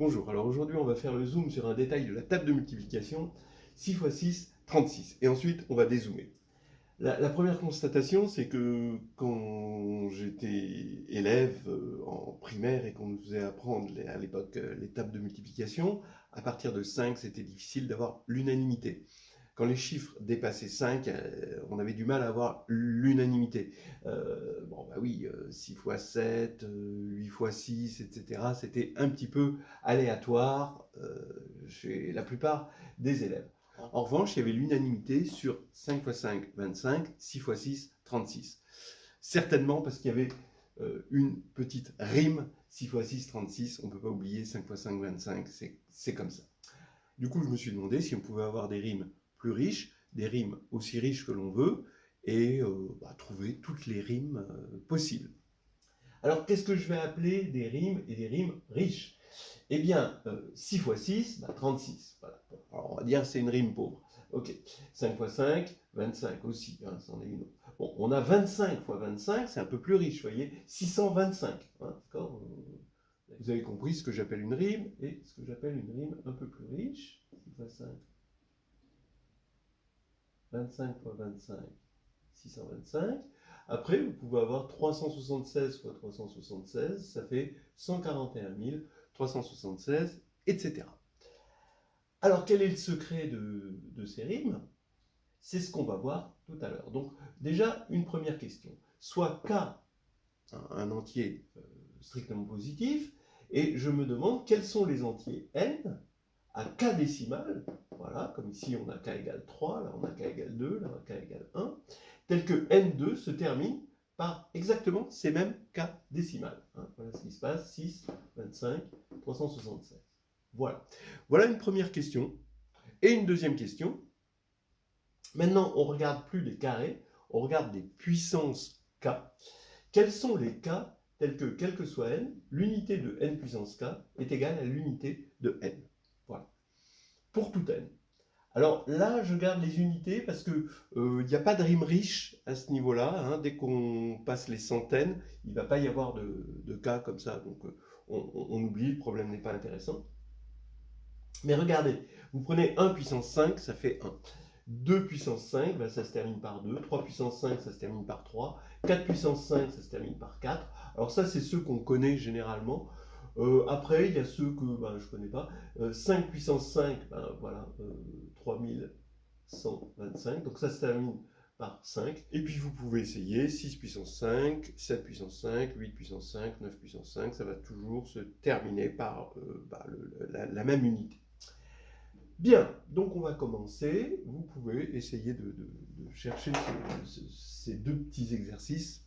Bonjour, alors aujourd'hui on va faire le zoom sur un détail de la table de multiplication 6 x 6, 36. Et ensuite on va dézoomer. La première constatation, c'est que quand j'étais élève en primaire et qu'on nous faisait apprendre à l'époque les tables de multiplication, à partir de 5, c'était difficile d'avoir l'unanimité. Quand les chiffres dépassaient 5, on avait du mal à avoir l'unanimité. Bon, bah oui, 6 x 7, 8 x 6, etc. C'était un petit peu aléatoire chez la plupart des élèves. En revanche, il y avait l'unanimité sur 5 x 5, 25, 6 x 6, 36. Certainement parce qu'il y avait une petite rime, 6 x 6, 36, on ne peut pas oublier 5 x 5, 25, c'est comme ça. Du coup, je me suis demandé si on pouvait avoir des rimes plus riches, des rimes aussi riches que l'on veut, et trouver toutes les rimes possibles. Alors, qu'est-ce que je vais appeler des rimes et des rimes riches? Eh bien, 6 x 6, 36. Voilà. Alors, on va dire que c'est une rime pauvre. Ok. 5 x 5, 25 aussi. Hein, c'en est une autre. Bon, on a 25 x 25, c'est un peu plus riche, vous voyez. 625. Hein, d'accord. Vous avez compris ce que j'appelle une rime et ce que j'appelle une rime un peu plus riche. 6 x 5. 25 x 25, 625. Après, vous pouvez avoir 376 x 376, ça fait 141 376, etc. Alors, quel est le secret de ces rimes? C'est ce qu'on va voir tout à l'heure. Donc, déjà, une première question. Soit K, un entier strictement positif, et je me demande quels sont les entiers n à K décimal, voilà, comme ici on a K égale 3, là on a K égale 2, là on a K égale 1, tel que N2 se termine par exactement ces mêmes K décimales. Hein. Voilà ce qui se passe, 6, 25, 376. Voilà. Voilà une première question. Et une deuxième question. Maintenant, on ne regarde plus les carrés, on regarde des puissances K. Quels sont les K tels que, quel que soit N, l'unité de N puissance K est égale à l'unité de N. Voilà. Pour tout N. Alors là, je garde les unités parce qu'il n'y a pas de rime riche à ce niveau-là. Hein. Dès qu'on passe les centaines, il ne va pas y avoir de cas comme ça. Donc on oublie, le problème n'est pas intéressant. Mais regardez, vous prenez 1 puissance 5, ça fait 1. 2 puissance 5, ben ça se termine par 2. 3 puissance 5, ça se termine par 3. 4 puissance 5, ça se termine par 4. Alors ça, c'est ceux qu'on connaît généralement. Après, il y a ceux que je ne connais pas. 5 puissance 5, voilà, 3125. Donc ça se termine par 5. Et puis vous pouvez essayer 6 puissance 5, 7 puissance 5, 8 puissance 5, 9 puissance 5. Ça va toujours se terminer par la même unité. Bien, donc on va commencer. Vous pouvez essayer de chercher ces deux petits exercices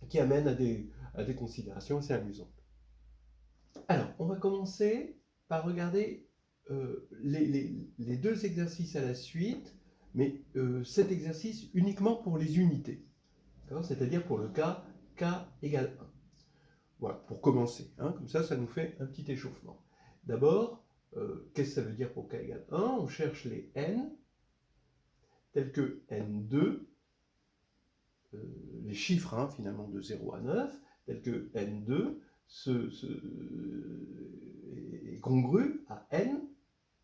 qui amènent à des considérations assez amusantes. Alors, on va commencer par regarder les deux exercices à la suite, mais cet exercice uniquement pour les unités, c'est-à-dire pour le cas K égale 1. Voilà, pour commencer, hein, comme ça nous fait un petit échauffement. D'abord, qu'est-ce que ça veut dire pour K égale 1? On cherche les N, tels que N2, les chiffres hein, finalement de 0 à 9, tels que N2 est congru à N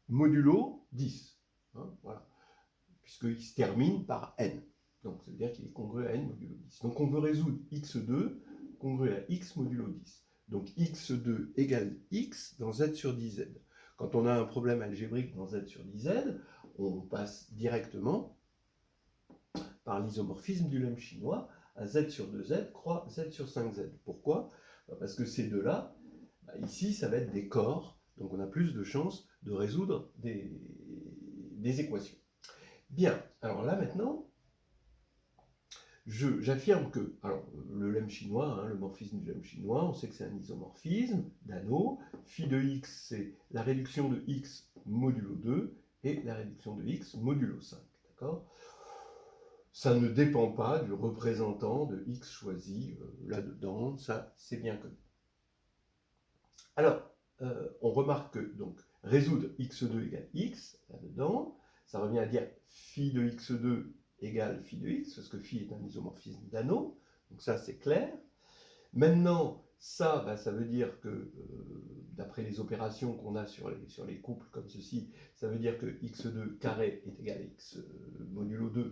modulo 10. Hein, voilà. Puisqu'il se termine par N. Donc ça veut dire qu'il est congru à N modulo 10. Donc on veut résoudre X2 congru à X modulo 10. Donc X2 égale X dans Z sur 10Z. Quand on a un problème algébrique dans Z sur 10Z, on passe directement par l'isomorphisme du lemme chinois à Z sur 2Z croix Z sur 5Z. Pourquoi? Parce que ces deux-là, ici, ça va être des corps, donc on a plus de chances de résoudre des équations. Bien, alors là maintenant, j'affirme que, alors le lemme chinois, hein, le morphisme du lemme chinois, on sait que c'est un isomorphisme d'anneau. Phi de x, c'est la réduction de x modulo 2 et la réduction de x modulo 5. D'accord? Ça ne dépend pas du représentant de x choisi là-dedans, ça c'est bien connu. Alors, on remarque que donc résoudre x2 égale x là-dedans, ça revient à dire phi de x2 égale phi de x, parce que phi est un isomorphisme d'anneau, donc ça c'est clair. Maintenant, ça, bah, ça veut dire que, d'après les opérations qu'on a sur les couples comme ceci, ça veut dire que x2 carré est égal à x modulo 2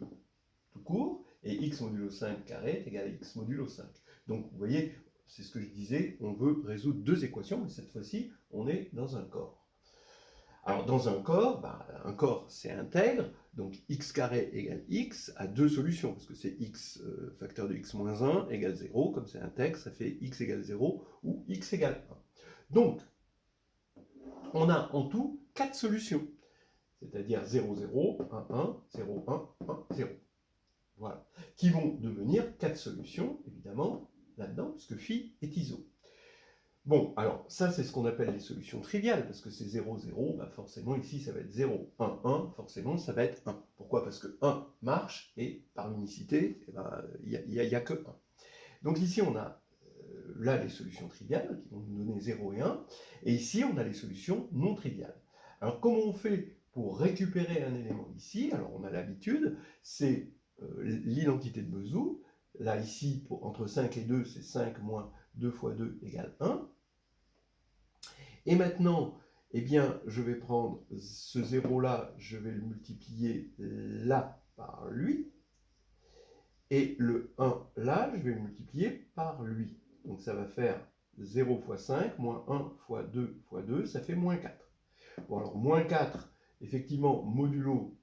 tout court, et x modulo 5 carré est égal à x modulo 5. Donc, vous voyez, c'est ce que je disais, on veut résoudre deux équations, mais cette fois-ci, on est dans un corps. Alors, dans un corps, c'est intègre, donc x carré égale x a deux solutions, parce que c'est x facteur de x moins 1 égale 0, comme c'est intègre, ça fait x égale 0 ou x égale 1. Donc, on a en tout 4 solutions, c'est-à-dire 0, 0, 1, 1, 0, 1, 1, 0. Voilà, qui vont devenir 4 solutions, évidemment, là-dedans, puisque phi est iso. Bon, alors ça c'est ce qu'on appelle les solutions triviales, parce que c'est 0, 0, bah forcément ici ça va être 0, 1, 1, forcément ça va être 1. Pourquoi? Parce que 1 marche, et par l'unicité, il n'y a que 1. Donc ici on a là les solutions triviales, qui vont nous donner 0 et 1, et ici on a les solutions non triviales. Alors comment on fait pour récupérer un élément ici? Alors on a l'habitude, c'est l'identité de Bezout. Là ici, entre 5 et 2, c'est 5 moins 2 fois 2 égale 1. Et maintenant, eh bien, je vais prendre ce 0-là, je vais le multiplier là par lui. Et le 1 là, je vais le multiplier par lui. Donc ça va faire 0 fois 5, moins 1 fois 2, ça fait moins 4. Bon, alors moins 4, effectivement, modulo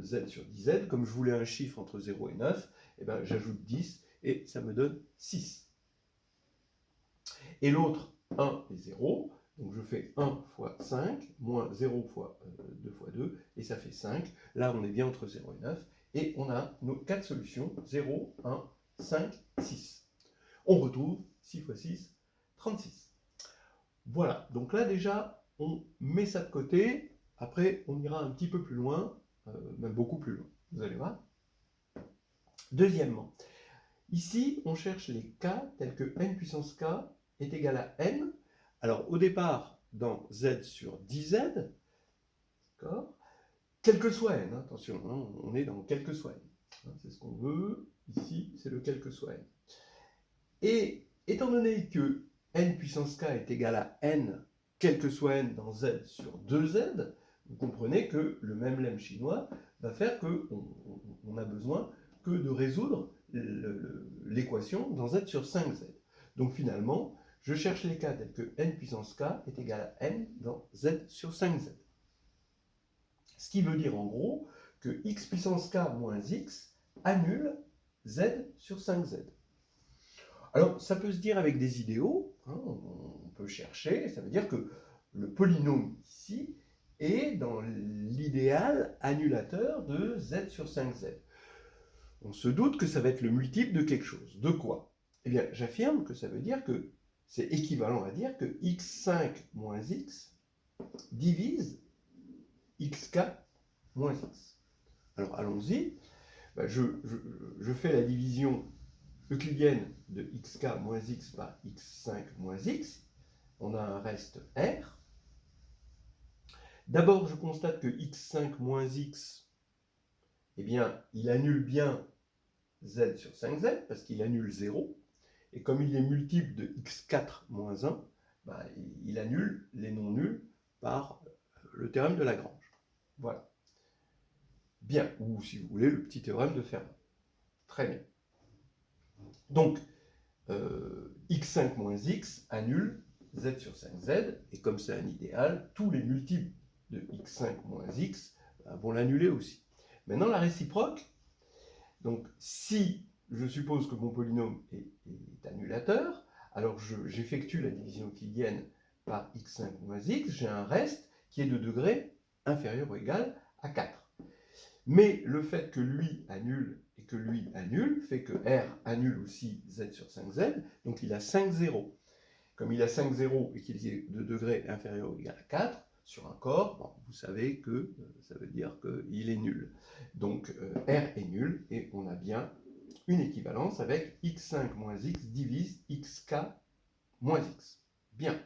z sur 10z, comme je voulais un chiffre entre 0 et 9, eh ben, j'ajoute 10 et ça me donne 6. Et l'autre, 1 et 0, donc je fais 1 fois 5, moins 0 fois 2 fois 2, et ça fait 5. Là, on est bien entre 0 et 9, et on a nos 4 solutions, 0, 1, 5, 6. On retrouve 6 fois 6, 36. Voilà, donc là déjà, on met ça de côté. Après, on ira un petit peu plus loin, même beaucoup plus loin. Vous allez voir. Deuxièmement, ici, on cherche les cas tels que n puissance k est égal à n. Alors, au départ, dans z sur 10z, d'accord, quel que soit n, attention, hein, on est dans quel que soit n. Hein, c'est ce qu'on veut. Ici, c'est le quel que soit n. Et étant donné que n puissance k est égal à n, quel que soit n dans z sur 2z, vous comprenez que le même lemme chinois va faire qu'on a besoin que de résoudre l'équation dans z sur 5z. Donc finalement, je cherche les cas tels que n puissance k est égal à n dans z sur 5z. Ce qui veut dire en gros que x puissance k moins x annule z sur 5z. Alors, ça peut se dire avec des idéaux, hein, on peut chercher, ça veut dire que le polynôme ici est dans l'idéal annulateur de z sur 5z. On se doute que ça va être le multiple de quelque chose. De quoi? Eh bien, j'affirme que ça veut dire que c'est équivalent à dire que x5 moins x divise x4 moins x. Alors, allons-y. Ben, je fais la division euclidienne de xk moins x par x5 moins x, on a un reste R. D'abord, je constate que x5 moins x, eh bien, il annule bien z sur 5z, parce qu'il annule 0. Et comme il est multiple de x4 moins 1, bah, il annule les non nuls par le théorème de Lagrange. Voilà. Bien, ou si vous voulez, le petit théorème de Fermat. Très bien. Donc, x5 moins x annule z sur 5z, et comme c'est un idéal, tous les multiples de x5 moins x vont l'annuler aussi. Maintenant, la réciproque, donc si je suppose que mon polynôme est annulateur, alors j'effectue la division euclidienne par x5 moins x, j'ai un reste qui est de degré inférieur ou égal à 4. Mais le fait que lui annule et que lui annule fait que R annule aussi z sur 5z, donc il a 5 zéros. Comme il a 5 zéros et qu'il est de degré inférieur ou égal à 4, sur un corps, bon, vous savez que ça veut dire qu'il est nul. Donc R est nul et on a bien une équivalence avec x5 moins x divise xk moins x. Bien.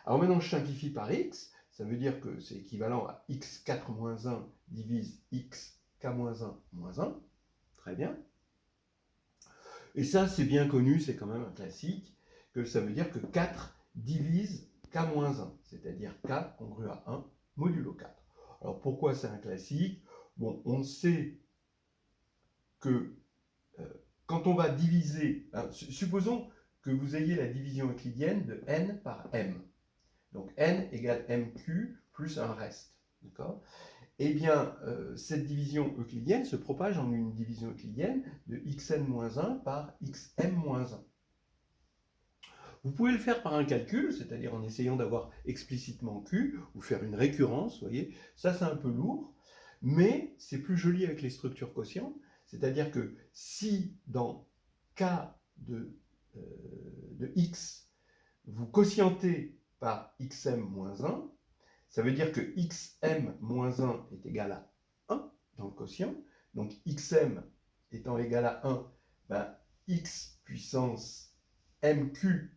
Alors maintenant je simplifie par x, ça veut dire que c'est équivalent à x4 moins 1 divise xk moins 1 moins 1. Très bien. Et ça c'est bien connu, c'est quand même un classique, que ça veut dire que 4 divise k-1, c'est-à-dire k congru à 1 modulo 4. Alors pourquoi c'est un classique? Bon, on sait que quand on va diviser, supposons que vous ayez la division euclidienne de n par m. Donc n égale mq plus un reste. D'accord? Eh bien, cette division euclidienne se propage en une division euclidienne de xn-1 par xm-1. Vous pouvez le faire par un calcul, c'est-à-dire en essayant d'avoir explicitement q, ou faire une récurrence, vous voyez. Ça, c'est un peu lourd, mais c'est plus joli avec les structures quotients. C'est-à-dire que si dans k de x, vous quotientez par xm-1, ça veut dire que xm-1 est égal à 1 dans le quotient. Donc xm étant égal à 1, ben, x puissance mq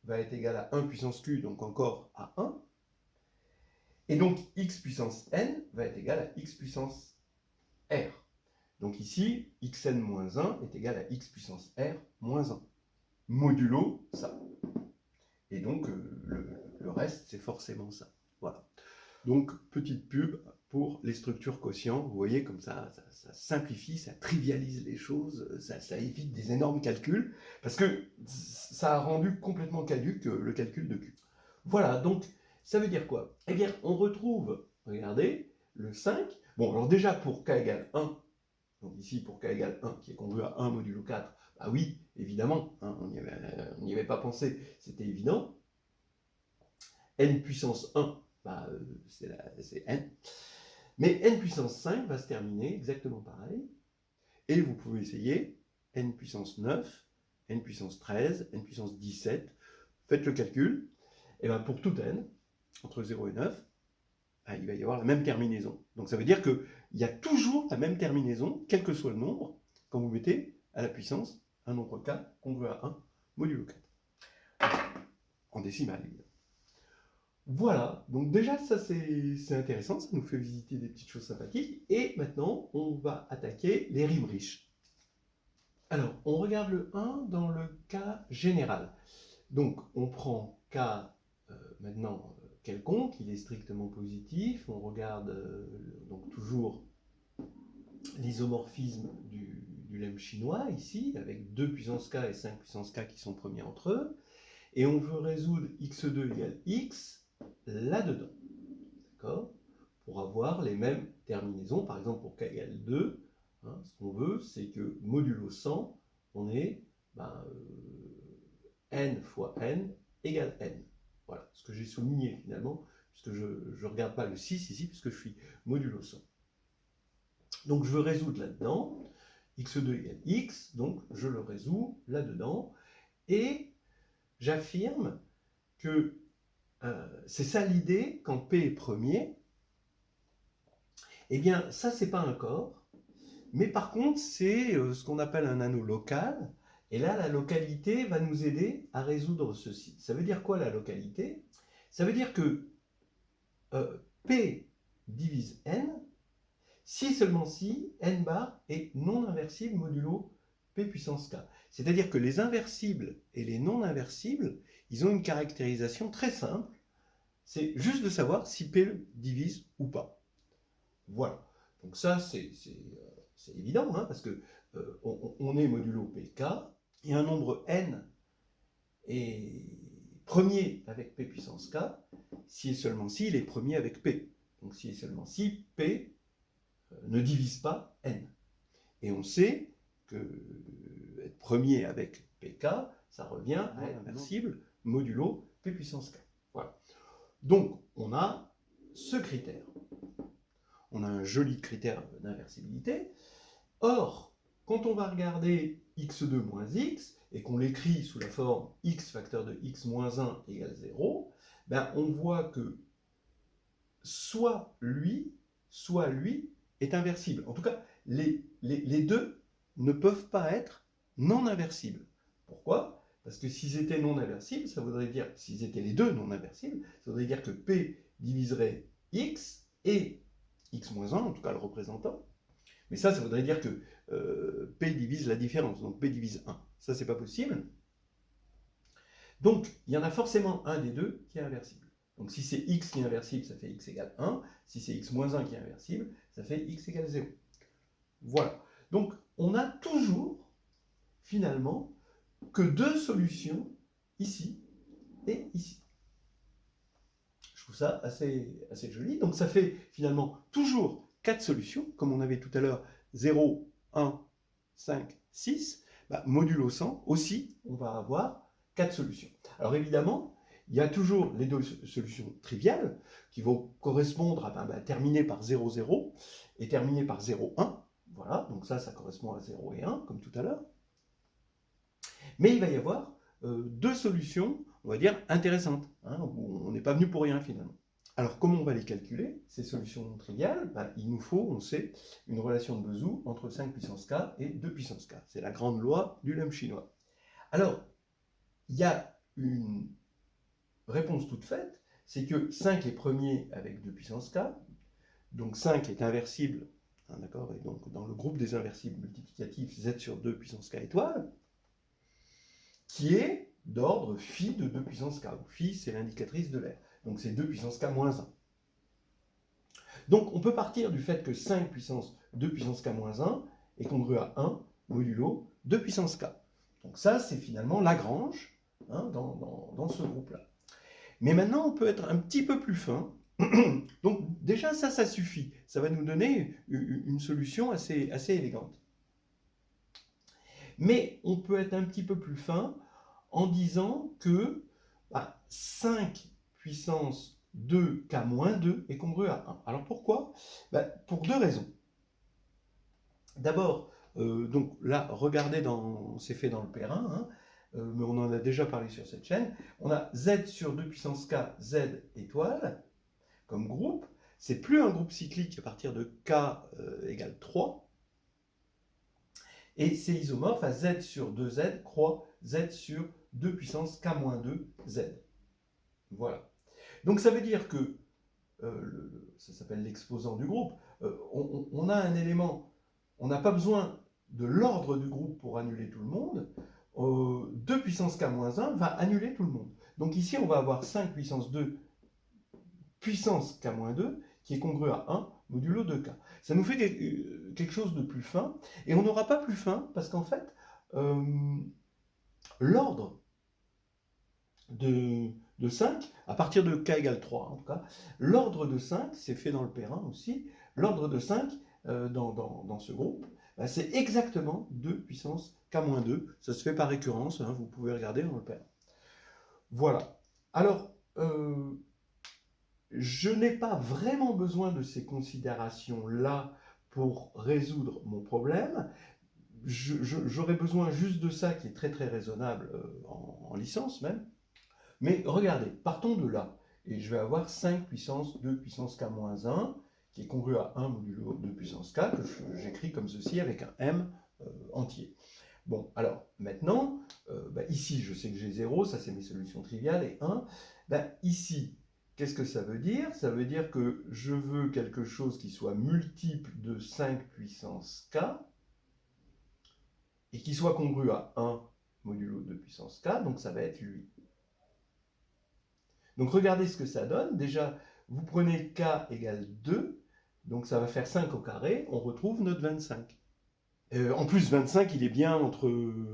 va être égal à 1 puissance q, donc encore à 1. Et donc x puissance n va être égal à x puissance r. Donc ici, xn-1 est égal à x puissance r moins 1, modulo ça. Et donc le reste, c'est forcément ça. Voilà. Donc, petite pub pour les structures quotients. Vous voyez, comme ça simplifie, ça trivialise les choses, ça évite des énormes calculs, parce que ça a rendu complètement caduque le calcul de Q. Voilà, donc, ça veut dire quoi? Eh bien, on retrouve, regardez, le 5. Bon, alors déjà, pour k égale 1, donc ici, pour k égale 1, qui est congru à 1 modulo 4, bah oui, évidemment, hein, on n'y avait pas pensé, c'était évident. N puissance 1, bah, c'est n. Mais n puissance 5 va se terminer exactement pareil. Et vous pouvez essayer n puissance 9, n puissance 13, n puissance 17. Faites le calcul. Et bien pour tout n, entre 0 et 9, bah, il va y avoir la même terminaison. Donc ça veut dire qu'il y a toujours la même terminaison, quel que soit le nombre, quand vous mettez à la puissance un nombre k congru à 1 modulo 4. En décimale, évidemment. Voilà, donc déjà ça c'est intéressant, ça nous fait visiter des petites choses sympathiques. Et maintenant, on va attaquer les rimes riches. Alors, on regarde le 1 dans le cas général. Donc, on prend k maintenant quelconque, il est strictement positif. On regarde donc toujours l'isomorphisme du lemme chinois ici, avec 2 puissance k et 5 puissance k qui sont premiers entre eux. Et on veut résoudre x2 égale x là-dedans, d'accord, pour avoir les mêmes terminaisons. Par exemple, pour k égale 2, hein, ce qu'on veut, c'est que modulo 100, on ait n fois n égale n. Voilà, ce que j'ai souligné finalement, puisque je ne regarde pas le 6 ici, puisque je suis modulo 100. Donc je veux résoudre là-dedans, x2 égale x, donc je le résous là-dedans, et j'affirme que c'est ça l'idée, quand P est premier, eh bien ça c'est pas un corps, mais par contre c'est ce qu'on appelle un anneau local, et là la localité va nous aider à résoudre ceci. Ça veut dire quoi la localité? Ça veut dire que P divise n, si seulement si n bar est non inversible modulo P puissance k. C'est-à-dire que les inversibles et les non inversibles, ils ont une caractérisation très simple. C'est juste de savoir si P divise ou pas. Voilà. Donc ça, c'est évident, hein, parce que on est modulo Pk, et un nombre n est premier avec P puissance k, si et seulement si il est premier avec P. Donc si et seulement si P ne divise pas n. Et on sait que être premier avec Pk, ça revient à être inversible modulo P puissance k. Voilà. Donc, on a ce critère. On a un joli critère d'inversibilité. Or, quand on va regarder x2 moins x, et qu'on l'écrit sous la forme x facteur de x moins 1 égale 0, ben on voit que soit lui est inversible. En tout cas, les deux ne peuvent pas être non inversibles. Pourquoi? Parce que s'ils étaient non inversibles, ça voudrait dire, s'ils étaient les deux non inversibles, ça voudrait dire que P diviserait x et x-1, en tout cas le représentant. Mais ça voudrait dire que P divise la différence, donc P divise 1. Ça, c'est pas possible. Donc, il y en a forcément un des deux qui est inversible. Donc, si c'est x qui est inversible, ça fait x égale 1. Si c'est x moins 1 qui est inversible, ça fait x égale 0. Voilà. Donc, on a toujours, finalement, que deux solutions, ici et ici. Je trouve ça assez joli. Donc, ça fait finalement toujours 4 solutions, comme on avait tout à l'heure, 0, 1, 5, 6. Modulo 100, aussi, on va avoir 4 solutions. Alors évidemment, il y a toujours les deux solutions triviales qui vont correspondre à terminer par 0, 0 et terminer par 0, 1. Voilà, donc ça correspond à 0 et 1, comme tout à l'heure. Mais il va y avoir deux solutions, on va dire, intéressantes, où on n'est pas venu pour rien finalement. Alors comment on va les calculer, ces solutions triviales? Il nous faut, on sait, une relation de Bézout entre 5 puissance k et 2 puissance k. C'est la grande loi du lemme chinois. Alors, il y a une réponse toute faite, c'est que 5 est premier avec 2 puissance k, donc 5 est inversible, d'accord, et donc dans le groupe des inversibles multiplicatifs z sur 2 puissance k étoile, qui est d'ordre phi de 2 puissance k, où phi c'est l'indicatrice de l'air, donc c'est 2 puissance k moins 1. Donc on peut partir du fait que 5 puissance 2 puissance k moins 1 est congru à 1 modulo 2 puissance k. Donc ça c'est finalement Lagrange dans ce groupe-là. Mais maintenant on peut être un petit peu plus fin. Donc déjà ça suffit. Ça va nous donner une solution assez élégante. Mais on peut être un petit peu plus fin en disant que 5 puissance 2k-2 est congru à 1. Alors pourquoi? Pour deux raisons. D'abord, donc là, regardez, c'est fait dans le Perrin, mais on en a déjà parlé sur cette chaîne. On a z sur 2 puissance k, z étoile, comme groupe. C'est plus un groupe cyclique à partir de k égale 3. Et c'est isomorphe à z sur 2z croix z sur 2 puissance k-2 z. Voilà. Donc ça veut dire que, ça s'appelle l'exposant du groupe, on a un élément, on n'a pas besoin de l'ordre du groupe pour annuler tout le monde, 2 puissance k-1 va annuler tout le monde. Donc ici on va avoir 5 puissance 2 puissance k-2 qui est congru à 1 modulo 2k. Ça nous fait quelque chose de plus fin, et on n'aura pas plus fin parce qu'en fait, l'ordre de 5, à partir de k égale 3 en tout cas, l'ordre de 5, c'est fait dans le Perrin aussi, l'ordre de 5 dans ce groupe, c'est exactement 2 puissance k-2, ça se fait par récurrence, vous pouvez regarder dans le Perrin. Voilà. Alors, je n'ai pas vraiment besoin de ces considérations-là pour résoudre mon problème. J'aurais besoin juste de ça qui est très très raisonnable en licence même. Mais regardez, partons de là. Et je vais avoir 5 puissance 2 puissance k-1 qui est congru à 1 modulo 2 puissance k, que j'écris comme ceci avec un m entier. Bon, alors maintenant, ici je sais que j'ai 0, ça c'est mes solutions triviales, et 1. Ici, qu'est-ce que ça veut dire? Ça veut dire que je veux quelque chose qui soit multiple de 5 puissance k, et qui soit congru à 1 modulo 2 puissance k, donc ça va être lui. Donc regardez ce que ça donne. Déjà, vous prenez k égale 2, donc ça va faire 5 au carré, on retrouve notre 25. En plus, 25, il est bien entre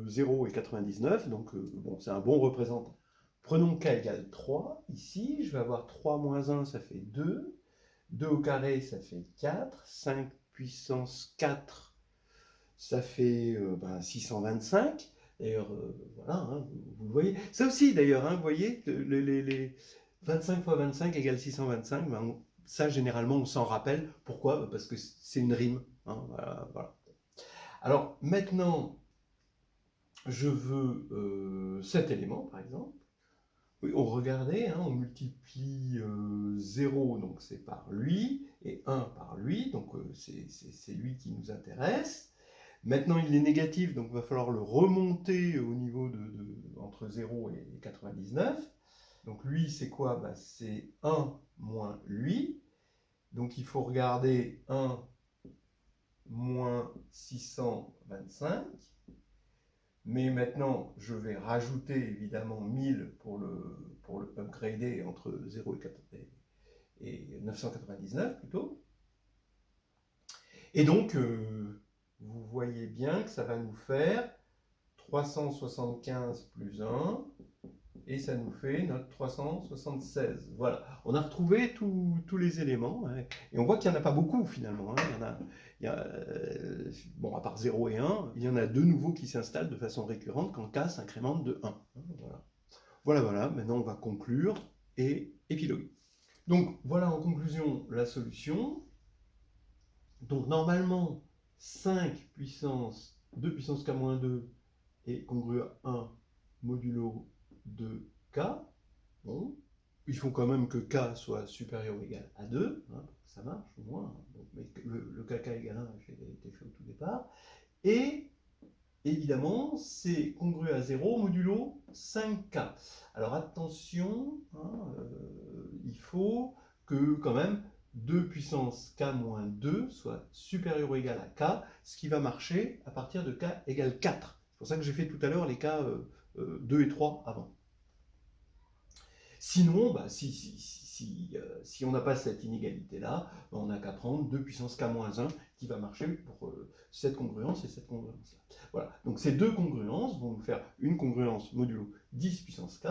0 et 99, donc bon, c'est un bon représentant. Prenons k égale 3, ici, je vais avoir 3 moins 1, ça fait 2. 2 au carré, ça fait 4. 5 puissance 4, ça fait 625. D'ailleurs, voilà, vous le voyez. Ça aussi, d'ailleurs, vous voyez, les 25 fois 25 égale 625, ça, généralement, on s'en rappelle. Pourquoi? Parce que c'est une rime. Voilà. Alors, maintenant, je veux cet élément, par exemple. Oui, on regardait, on multiplie 0, donc c'est par lui, et 1 par lui, donc c'est lui qui nous intéresse. Maintenant, il est négatif, donc il va falloir le remonter au niveau entre 0 et 99. Donc lui, c'est quoi? C'est 1 moins lui. Donc il faut regarder 1 moins 625. Mais maintenant, je vais rajouter évidemment 1000 pour le upgrader entre 0 et 999 plutôt. Et donc, vous voyez bien que ça va nous faire 375 plus 1, et ça nous fait notre 376. Voilà, on a retrouvé tous les éléments, hein, et on voit qu'il n'y en a pas beaucoup finalement. Hein. Bon, à part 0 et 1, il y en a deux nouveaux qui s'installent de façon récurrente quand k s'incrémente de 1. Voilà, maintenant on va conclure et épiloguer. Donc voilà en conclusion la solution. Donc normalement, 5 puissance 2 puissance k-2 est congru à 1 modulo de k. Bon, il faut quand même que k soit supérieur ou égal à 2, hein, pour que ça marche au moins. Donc, mais le kk égale 1 a été fait au tout départ. Et évidemment, c'est congru à 0 modulo 5k. Alors attention, hein, il faut que quand même 2 puissance k-2 soit supérieur ou égal à k, ce qui va marcher à partir de k égale 4. C'est pour ça que j'ai fait tout à l'heure les cas 2 et 3 avant. Sinon, bah, si on n'a pas cette inégalité-là, bah, on n'a qu'à prendre 2 puissance k-1 qui va marcher pour cette congruence et cette congruence-là. Voilà, donc ces deux congruences vont nous faire une congruence modulo 10 puissance k,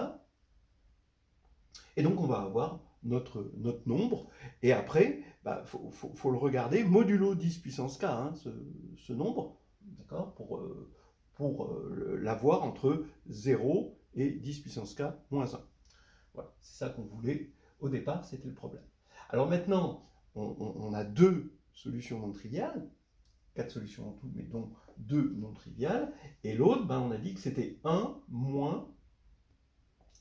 et donc on va avoir notre nombre, et après, bah, faut le regarder modulo 10 puissance k, hein, ce nombre, d'accord, pour l'avoir entre 0 et 10 puissance k moins 1. Voilà, c'est ça qu'on voulait au départ, c'était le problème. Alors maintenant, on a deux solutions non triviales, 4 solutions en tout, mais dont 2 non triviales, et l'autre, ben, on a dit que c'était 1 moins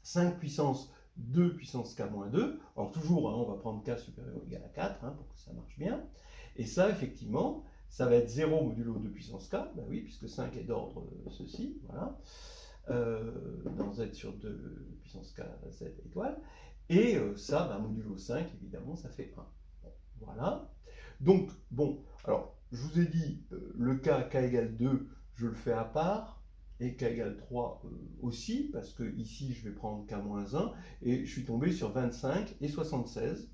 5 puissance 2 puissance k-2. Alors toujours, hein, on va prendre k supérieur ou égal à 4, hein, pour que ça marche bien. Et ça, effectivement, ça va être 0 modulo 2 puissance k, ben oui, puisque 5 est d'ordre ceci, voilà. Dans z sur 2 puissance k, z étoile. Et ça, ben, modulo 5, évidemment, ça fait 1. Bon, voilà. Donc, bon, alors, je vous ai dit, le cas k égale 2, je le fais à part, et k égale 3 aussi, parce que ici, je vais prendre k-1, et je suis tombé sur 25 et 76.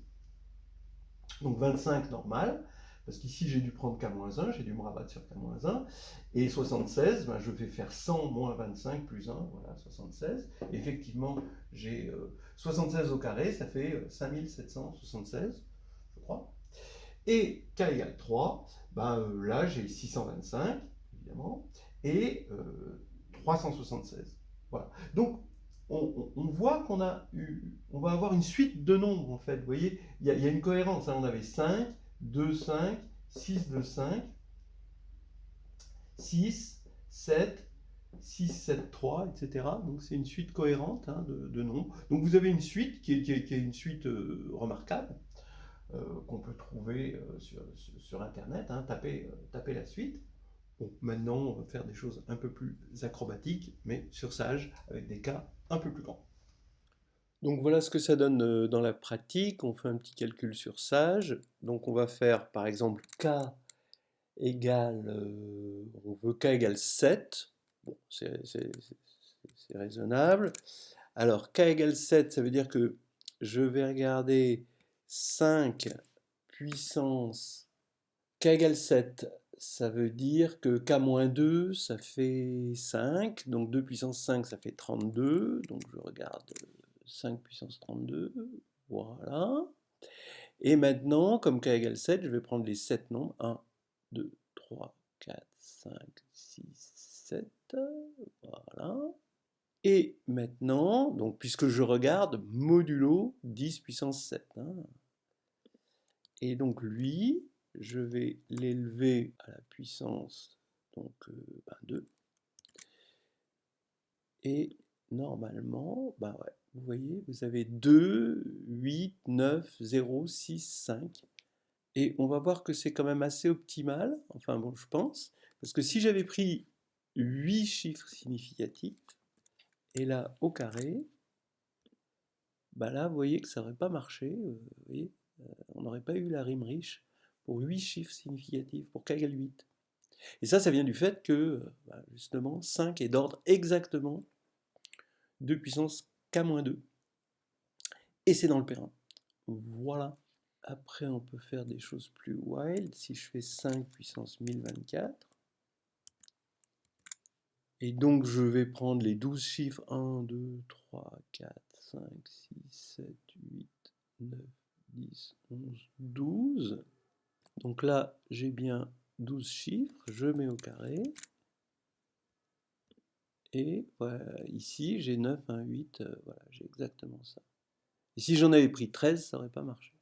Donc 25 normal, parce qu'ici j'ai dû prendre k-1, j'ai dû me rabattre sur k-1, et 76, ben, je vais faire 100 moins 25 plus 1, voilà, 76. Et effectivement, j'ai 76 au carré, ça fait 5776, je crois. Et k égale 3, ben, là j'ai 625, évidemment, et 376. Voilà. Donc, on voit qu'on va avoir une suite de nombres, en fait. Vous voyez, il y a une cohérence. Hein. On avait 5, 2, 5, 6, 2, 5, 6, 7, 6, 7, 3, etc. Donc c'est une suite cohérente, hein, de nombres. Donc vous avez une suite qui est une suite remarquable, qu'on peut trouver sur Internet. Hein. Tapez la suite. Bon, maintenant, on va faire des choses un peu plus acrobatiques, mais sur Sage, avec des cas un peu plus grands. Donc voilà ce que ça donne dans la pratique. On fait un petit calcul sur Sage. Donc on va faire par exemple k égale, on veut k égale 7. Bon, c'est raisonnable. Alors k égale 7, ça veut dire que je vais regarder 5 puissance k égale 7. Ça veut dire que k-2, ça fait 5. Donc 2 puissance 5, ça fait 32. Donc je regarde 5 puissance 32. Voilà. Et maintenant, comme k égale 7, je vais prendre les 7 nombres. 1, 2, 3, 4, 5, 6, 7. Voilà. Et maintenant, donc, puisque je regarde modulo 10 puissance 7. Hein. Et donc lui, je vais l'élever à la puissance donc, 2. Et normalement, bah ouais, vous voyez, vous avez 2, 8, 9, 0, 6, 5. Et on va voir que c'est quand même assez optimal, enfin bon, je pense, parce que si j'avais pris 8 chiffres significatifs, et là, au carré, bah là, vous voyez que ça n'aurait pas marché, vous voyez, on n'aurait pas eu la rime riche pour 8 chiffres significatifs, pour k égale 8. Et ça vient du fait que, justement, 5 est d'ordre exactement 2 puissance k-2. Et c'est dans le Perrin. Voilà. Après, on peut faire des choses plus wild. Si je fais 5 puissance 1024, et donc je vais prendre les 12 chiffres 1, 2, 3, 4, 5, 6, 7, 8, 9, 10, 11, 12. Donc là, j'ai bien 12 chiffres, je mets au carré. Et voilà, ici, j'ai 9, 1, 8, voilà, j'ai exactement ça. Et si j'en avais pris 13, ça n'aurait pas marché.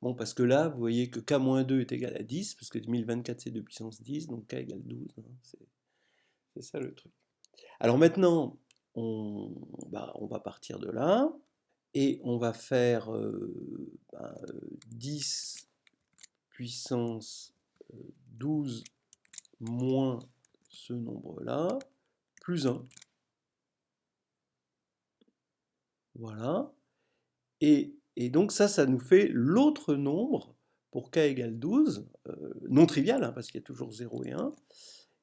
Bon, parce que là, vous voyez que k-2 est égal à 10, parce que 1024 c'est 2 puissance 10, donc k égale 12. Hein, c'est ça le truc. Alors maintenant, on va partir de là, et on va faire 10 puissance 12 moins ce nombre-là, plus 1. Voilà. Et donc ça nous fait l'autre nombre pour k égale 12, non trivial, hein, parce qu'il y a toujours 0 et 1.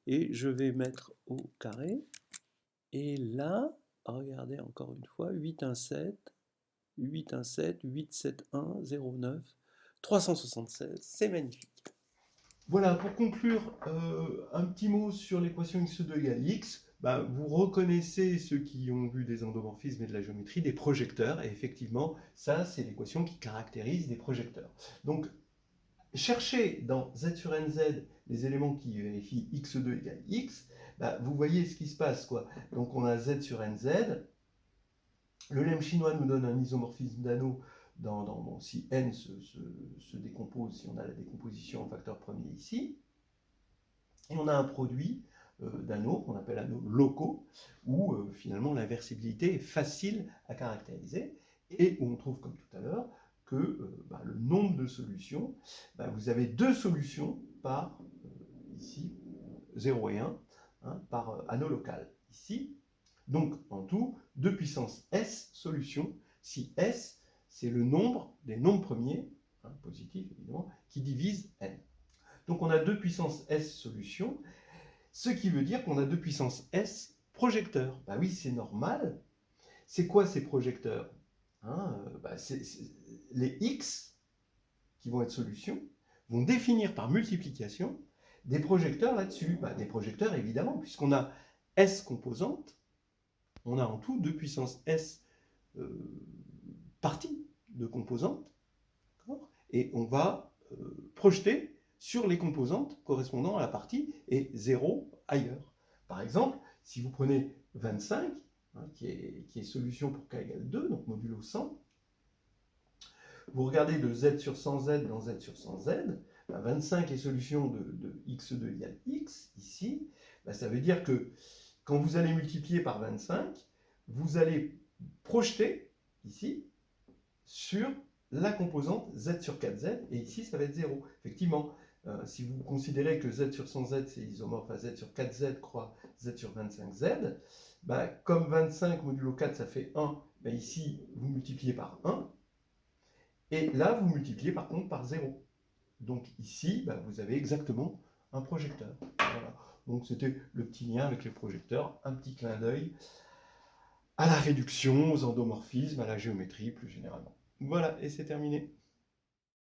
Et je vais mettre au carré. Et là, regardez encore une fois, 8, 1, 7, 8, 1, 7, 8, 7, 1, 0, 9, 376. C'est magnifique. Voilà, pour conclure, un petit mot sur l'équation x2 égale x. Vous reconnaissez, ceux qui ont vu des endomorphismes et de la géométrie, des projecteurs. Et effectivement, ça, c'est l'équation qui caractérise des projecteurs. Donc, cherchez dans z sur nz les éléments qui vérifient x2 égale x. Vous voyez ce qui se passe, quoi. Donc, on a z sur nz. Le lemme chinois nous donne un isomorphisme d'anneau si n se décompose, si on a la décomposition en facteur premier ici. Et on a un produit d'anneaux qu'on appelle anneaux locaux, où finalement l'inversibilité est facile à caractériser, et où on trouve, comme tout à l'heure, que le nombre de solutions, vous avez 2 solutions par, ici, 0 et 1, hein, par anneau local, ici. Donc, en tout, 2 puissance S solutions, si S, c'est le nombre des nombres premiers, hein, positifs évidemment, qui divise N. Donc, on a 2 puissance S solutions, ce qui veut dire qu'on a 2 puissance S projecteurs. Oui, c'est normal. C'est quoi ces projecteurs, hein, les X, qui vont être solutions, vont définir par multiplication des projecteurs là-dessus. Des projecteurs, évidemment, puisqu'on a S composantes, on a en tout 2 puissance S parties de composantes, et on va projeter sur les composantes correspondant à la partie et 0 ailleurs. Par exemple, si vous prenez 25, hein, qui est solution pour k égale 2, donc modulo 100, vous regardez de z sur 100z dans z sur 100z, 25 est solution de x2 égale x, ici, ça veut dire que quand vous allez multiplier par 25, vous allez projeter, ici, sur la composante z sur 4z, et ici, ça va être 0. Effectivement, si vous considérez que z sur 100z, c'est isomorphe à z sur 4z croix z sur 25z, comme 25 modulo 4, ça fait 1, ici, vous multipliez par 1, et là, vous multipliez par contre par 0. Donc ici, vous avez exactement un projecteur. Voilà. Donc c'était le petit lien avec les projecteurs, un petit clin d'œil à la réduction, aux endomorphismes, à la géométrie plus généralement. Voilà, et c'est terminé.